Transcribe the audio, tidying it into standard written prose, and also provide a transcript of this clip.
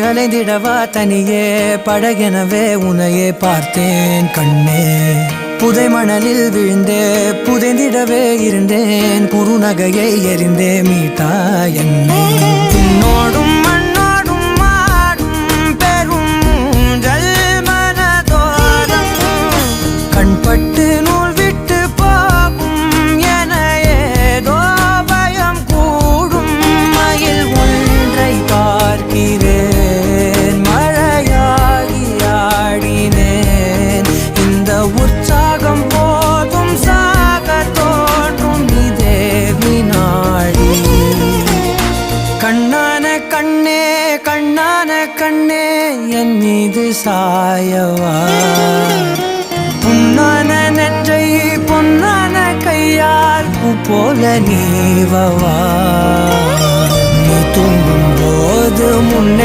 அலைந்திடவா தனியே படகெனவே உன்னையே பார்த்தேன் கண்ணே. புதை மணலில் விழுந்தே புதைந்திடவே இருந்தேன், குறுநகையை எறிந்தே மீட்டா என்னை. உன்னோடும் மண்ணோடும் மாடும் பெரும் ஊஞ்சல் மனதோரம், கண்பட்டு நூல் விட்டு போகும் என ஏதோ பயம் கூடும். மயில் ஒன்றை பார்க்கிறேன், மழையாகி ஆடினேன். இந்த உற்சாகம் போதும் சாக தோன்றும் இதே வினாடி. கண்ணான கண்ணே கண்ணான கண்ணே என் மீது சாயவா, பொன்னான நெற்றை பொன்னான கையால் பூ போல நீவவா. நீ தூங்கும் போது முன்னே